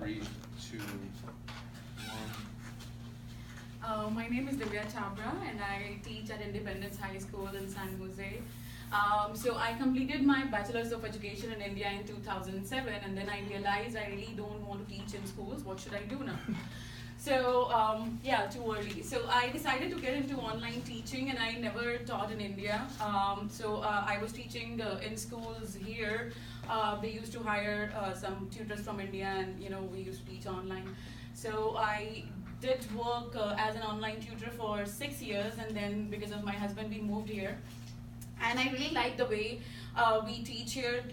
3, 2, 1. My name is Divya Chabra and I teach at Independence High School in San Jose. So I completed my Bachelor's of Education in India in 2007, and then I realized I really don't want to teach in schools. What should I do now? So yeah, too early. So I decided to get into online teaching, and I never taught in India. I was teaching in schools here. They used to hire some tutors from India, and we used to teach online. So I did work as an online tutor for 6 years, and then because of my husband, we moved here. And I really like the way we teach here,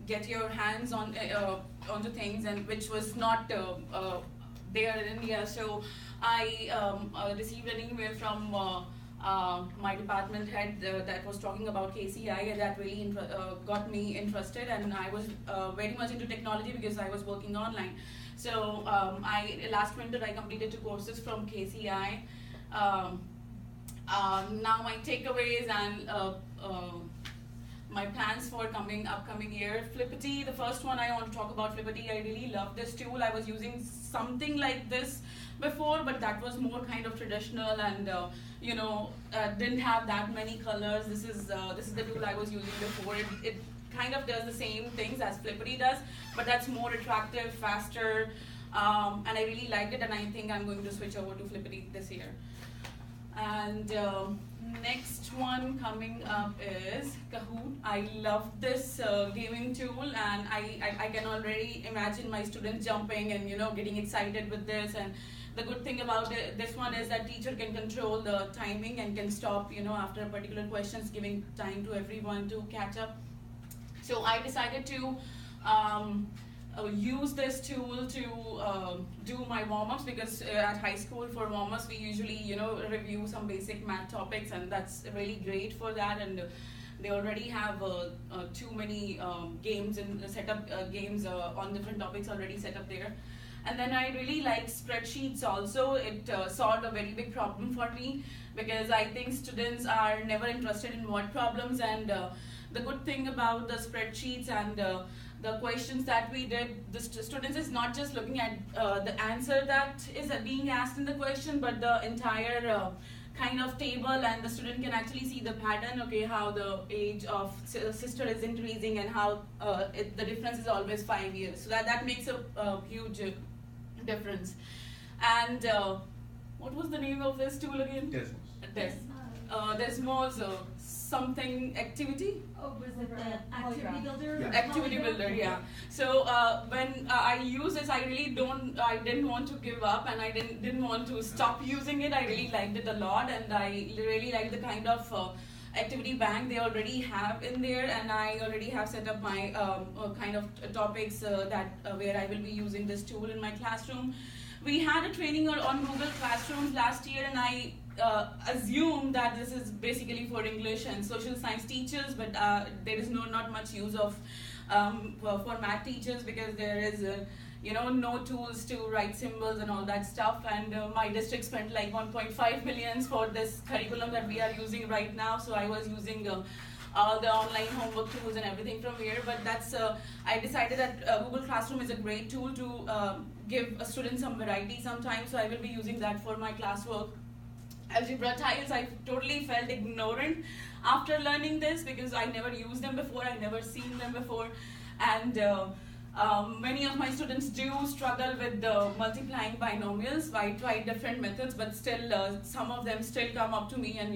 get your hands on onto things, and which was not there in India. So I received an email from my department head that was talking about KCI, and that really got me interested, and I was very much into technology because I was working online. So last winter I completed 2 courses from KCI. Now my takeaways and my plans for upcoming year. Flippity, the first one I want to talk about Flippity. I really love this tool. I was using something like this before, but that was more kind of traditional and didn't have that many colors. This is the tool I was using before. It kind of does the same things as Flippity does, but that's more attractive, faster, and I really liked it, and I think I'm going to switch over to Flippity this year. And next one coming up is Kahoot. I love this gaming tool, and I can already imagine my students jumping and getting excited with this. And the good thing about this one is that teacher can control the timing and can stop after a particular questions, giving time to everyone to catch up. So I decided to use this tool to do my warm-ups, because at high school for warm-ups we usually review some basic math topics, and that's really great for that. And they already have too many games and games on different topics already set up there. And then I really like spreadsheets also. It solved a very big problem for me, because I think students are never interested in word problems, and the good thing about the spreadsheets and the questions that we did, the students is not just looking at the answer that is being asked in the question, but the entire kind of table, and the student can actually see the pattern, okay, how the age of sister is increasing, and how the difference is always 5 years. So that makes a huge difference. And what was the name of this tool again? Desmos something activity. Oh, was it the activity builder? Yeah. Activity builder, yeah. So when I use this, I didn't want to give up, and I didn't want to stop using it. I really liked it a lot, and I really liked the kind of activity bank they already have in there, and I already have set up my kind of topics that where I will be using this tool in my classroom. We had a training on Google Classrooms last year, and I assume that this is basically for English and social science teachers, but there is not much use of for math teachers, because there is no tools to write symbols and all that stuff. And my district spent like 1.5 million for this curriculum that we are using right now, so I was using all the online homework tools and everything from here. But that's I decided that Google Classroom is a great tool to give a student some variety sometimes, so I will be using that for my classwork. Algebra tiles, I totally felt ignorant after learning this, because I never used them before, I never seen them before. And many of my students do struggle with the multiplying binomials. I tried different methods, but still some of them still come up to me, and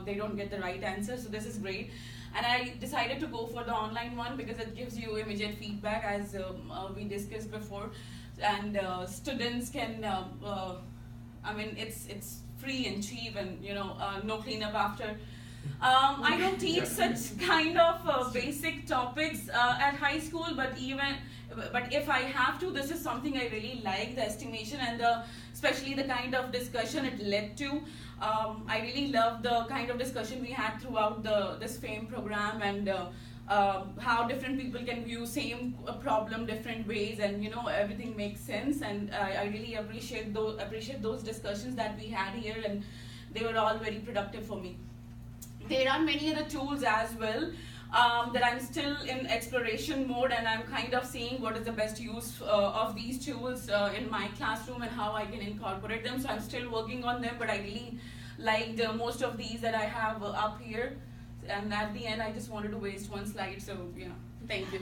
they don't get the right answer. So this is great. And I decided to go for the online one, because it gives you immediate feedback, as we discussed before. And students can, it's free and cheap, and no cleanup after. I don't teach such kind of basic topics at high school, but if I have to, this is something I really like, the estimation and especially the kind of discussion it led to. I really love the kind of discussion we had throughout this FAME program, and how different people can view same problem different ways, and everything makes sense. And I really appreciate those discussions that we had here, and they were all very productive for me. There are many other tools as well. that I'm still in exploration mode, and I'm kind of seeing what is the best use of these tools in my classroom and how I can incorporate them. So I'm still working on them, but I really liked most of these that I have up here. And at the end, I just wanted to waste one slide, so yeah, thank you.